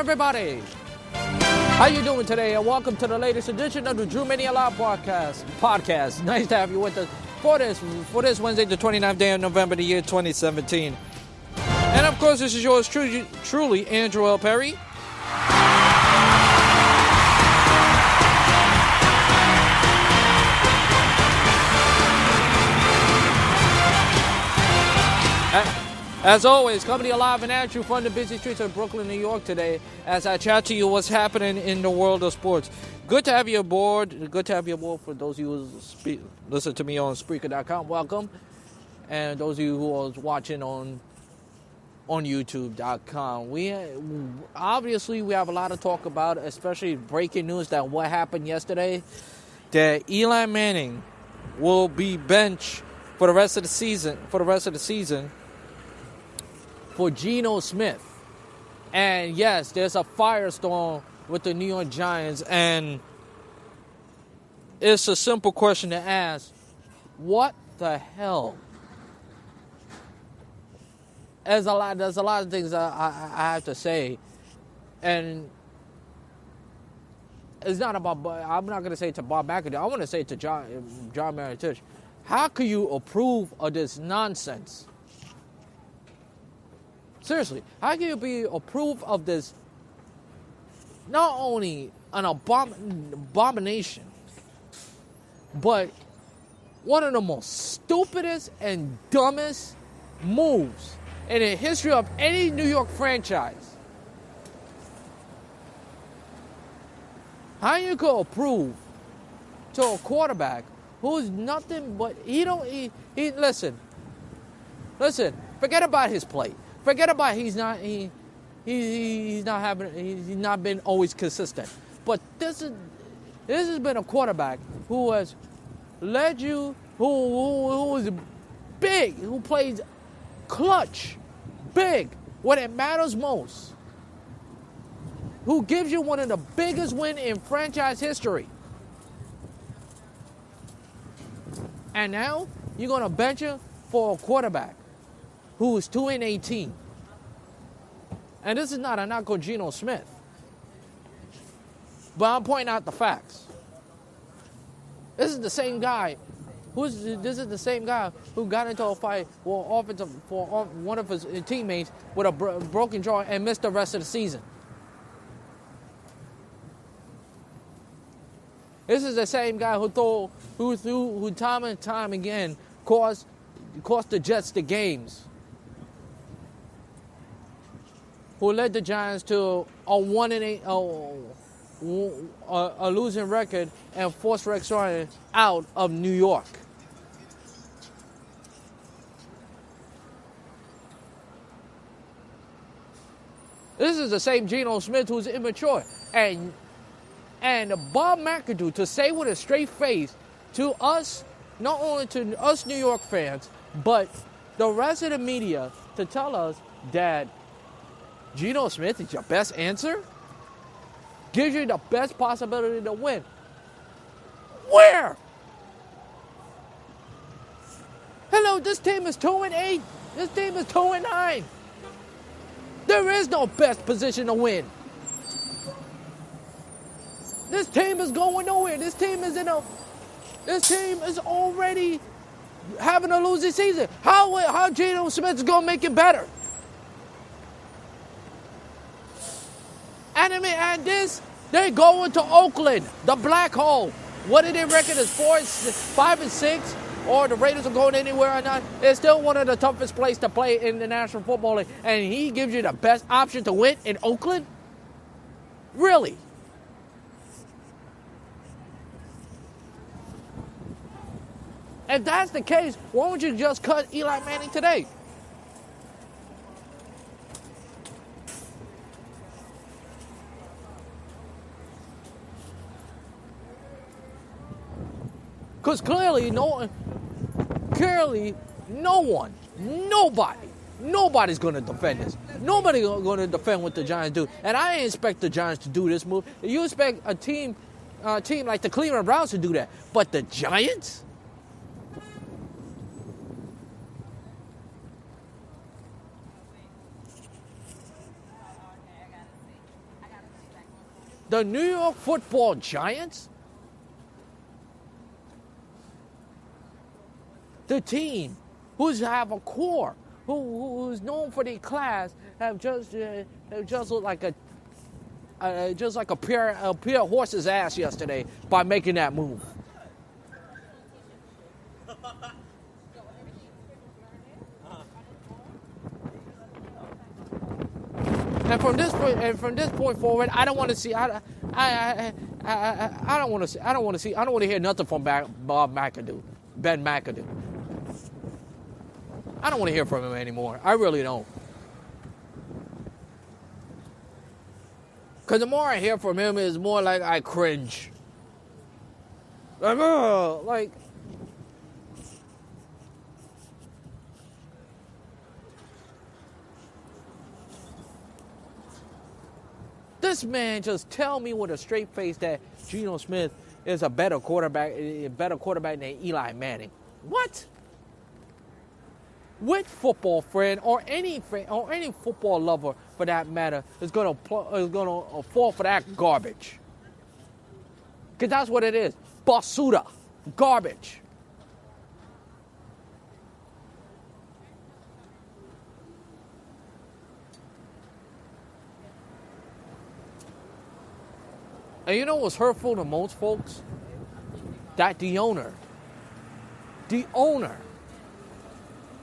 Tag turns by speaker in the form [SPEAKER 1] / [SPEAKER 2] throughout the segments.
[SPEAKER 1] everybody? How you doing today? And welcome to the latest edition of the Drew Mania Live podcast. Nice to have you with us for this Wednesday, the 29th day of November, the year 2017. And of course, this is yours truly, Andrew L. Perry. As always, coming to you live and at you from the busy streets of Brooklyn, New York today, as I chat to you what's happening in the world of sports. Good to have you aboard. Good to have you aboard for those of you who listen to me on Spreaker.com. Welcome. And those of you who are watching on YouTube.com. We have a lot to talk about, especially breaking news that what happened yesterday, that Eli Manning will be benched for the rest of the season. For Geno Smith. And yes, there's a firestorm with the New York Giants, and it's a simple question to ask. What the hell? There's a lot of things I have to say. And it's not about, I'm not going to say it to Bob McAdoo. I want to say it to John Maratich. How can you approve of this nonsense? Seriously, how can you be approved of this, not only an abomination, but one of the most stupidest and dumbest moves in the history of any New York franchise? How you could approve to a quarterback who's nothing but, listen, forget about his play. Forget about he's not been always consistent. But this has been a quarterback who has led you, who is big, who plays clutch, big, when it matters most. Who gives you one of the biggest wins in franchise history. And now you're gonna bench him for a quarterback who is 2-18. And this is not a knock on Geno Smith. But I'm pointing out the facts. This is the same guy who got into a fight for one of his teammates with a broken jaw and missed the rest of the season. This is the same guy who time and time again cost the Jets the games. Who led the Giants to a losing record and forced Rex Ryan out of New York. This is the same Geno Smith who's immature. And Bob McAdoo, to say with a straight face to us, not only to us New York fans, but the rest of the media, to tell us that Geno Smith is your best answer? Gives you the best possibility to win. Where? Hello, this team is 2-8. This team is 2-9. There is no best position to win. This team is going nowhere. This team is already having a losing season. How Geno Smith is going to make it better? And this, they're going to Oakland, the black hole. What did they reckon is 5-6? Or the Raiders are going anywhere or not? It's still one of the toughest places to play in the National Football League. And he gives you the best option to win in Oakland? Really? If that's the case, why don't you just cut Eli Manning today? Because clearly, nobody's going to defend this. Nobody's going to defend what the Giants do. And I ain't expect the Giants to do this move. You expect a team like the Cleveland Browns to do that. But the Giants? The New York Football Giants? The team who's have a core, who's known for their class, have just looked like a pure horse's ass yesterday by making that move. And from this point forward, I don't want to see. I don't want to see. I don't want to hear nothing from Ben McAdoo. I don't want to hear from him anymore. I really don't. Because the more I hear from him, it's more like I cringe. Like. This man just tell me with a straight face that Geno Smith is a better quarterback than Eli Manning. What? Which football friend or any football lover for that matter is gonna fall for that garbage? Cause that's what it is. Basuda, garbage. And you know what's hurtful to most folks? That the owner,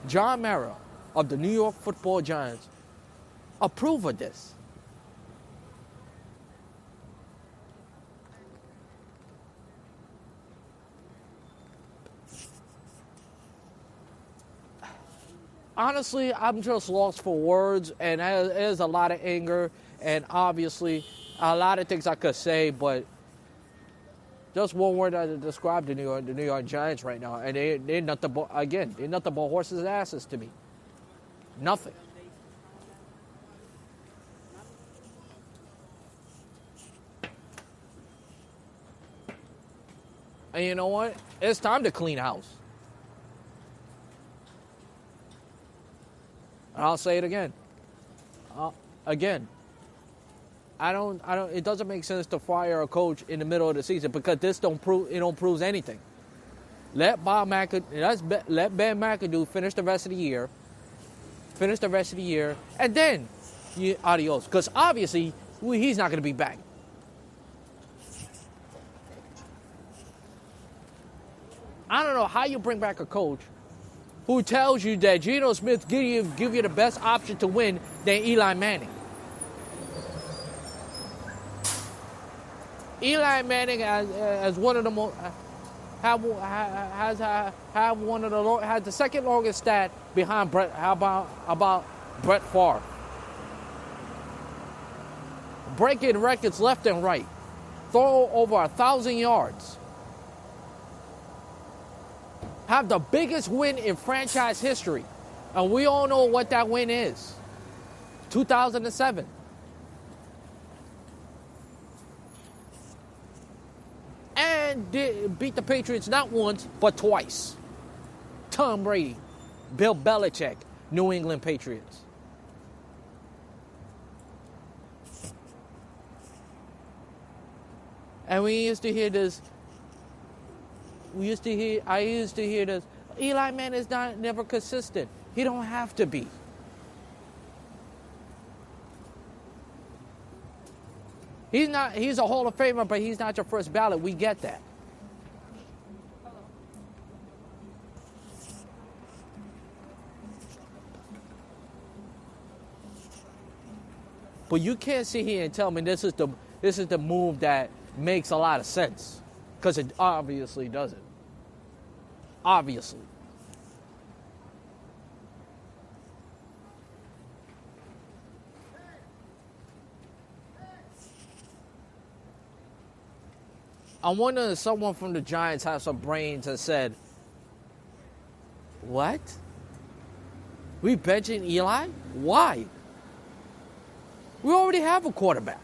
[SPEAKER 1] John Mara of the New York Football Giants, approve of this. Honestly, I'm just lost for words, and there's a lot of anger, and obviously a lot of things I could say, but just one word to describe the New York Giants right now, and they're nothing but horses' asses to me. Nothing. And you know what? It's time to clean house. And I'll say it again. It doesn't make sense to fire a coach in the middle of the season because this don't prove anything. Let Ben McAdoo finish the rest of the year. And then adios. Because obviously he's not going to be back. I don't know how you bring back a coach who tells you that Geno Smith give you the best option to win than Eli Manning. Eli Manning has one of the most has the second longest stat behind Brett. How about Brett Favre? Breaking records left and right, throw over 1,000 yards. Have the biggest win in franchise history, and we all know what that win is. 2007. And beat the Patriots not once, but twice. Tom Brady, Bill Belichick, New England Patriots. And I used to hear this. Eli Manning is never consistent. He don't have to be. He's a Hall of Famer, but he's not your first ballot. We get that. But you can't sit here and tell me this is the move that makes a lot of sense. Because it obviously doesn't. Obviously. I wonder if someone from the Giants has some brains and said, what? We benching Eli? Why? We already have a quarterback.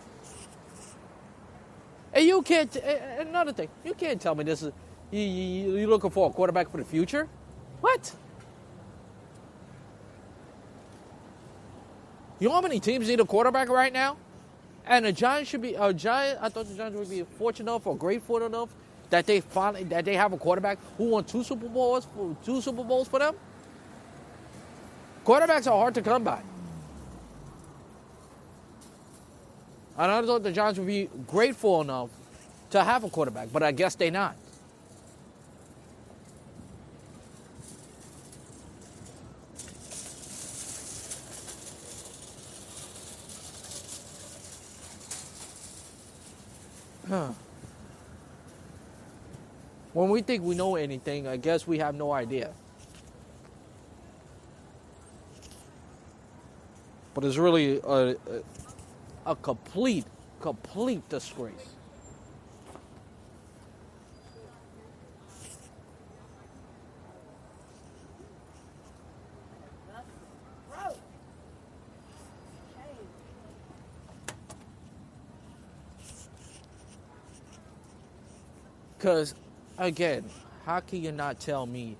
[SPEAKER 1] And you can't, another thing, you can't tell me this is, you're looking for a quarterback for the future? What? You know how many teams need a quarterback right now? And the Giants should be I thought the Giants would be fortunate enough or grateful enough that they have a quarterback who won two Super Bowls for them. Quarterbacks are hard to come by. And I thought the Giants would be grateful enough to have a quarterback, but I guess they're not. When we think we know anything, I guess we have no idea. But it's really a complete disgrace. Because, again, how can you tell me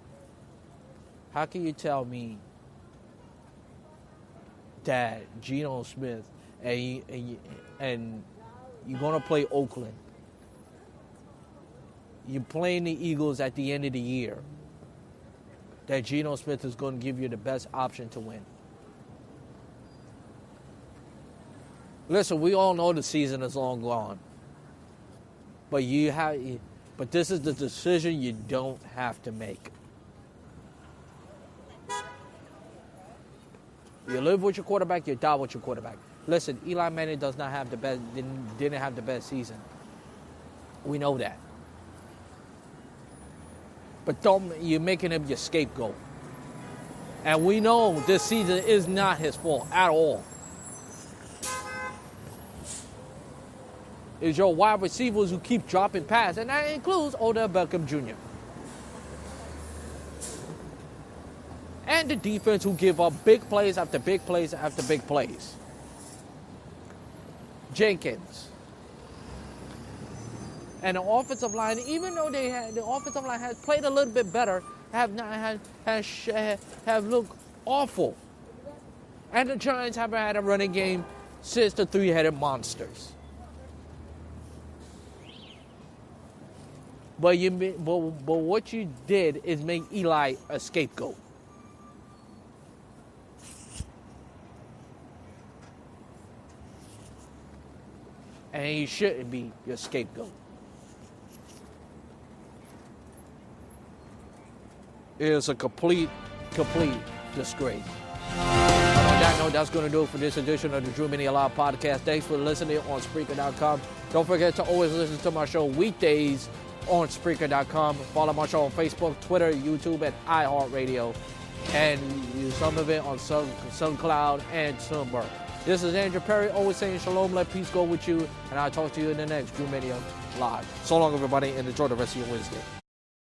[SPEAKER 1] that Geno Smith and you're going to play Oakland, you're playing the Eagles at the end of the year, that Geno Smith is going to give you the best option to win? Listen, we all know the season is long gone. But this is the decision you don't have to make. You live with your quarterback, you die with your quarterback. Listen, Eli Manning didn't have the best season. We know that. But you're making him your scapegoat. And we know this season is not his fault at all. It's your wide receivers who keep dropping passes, and that includes Odell Beckham Jr. And the defense who give up big plays after big plays after big plays. Jenkins. And the offensive line, even though the offensive line has played a little bit better, have looked awful. And the Giants haven't had a running game since the three-headed monsters. But what you did is make Eli a scapegoat. And he shouldn't be your scapegoat. It is a complete disgrace. And on that note, that's going to do it for this edition of the Drew Mini Alive podcast. Thanks for listening on Spreaker.com. Don't forget to always listen to my show weekdays on Spreaker.com. Follow my show on Facebook, Twitter, YouTube, and iHeartRadio. And some of it on SoundCloud and Tumblr. This is Andrew Perry, always saying shalom, let peace go with you, and I'll talk to you in the next Drew Mini Live. So long, everybody, and enjoy the rest of your Wednesday.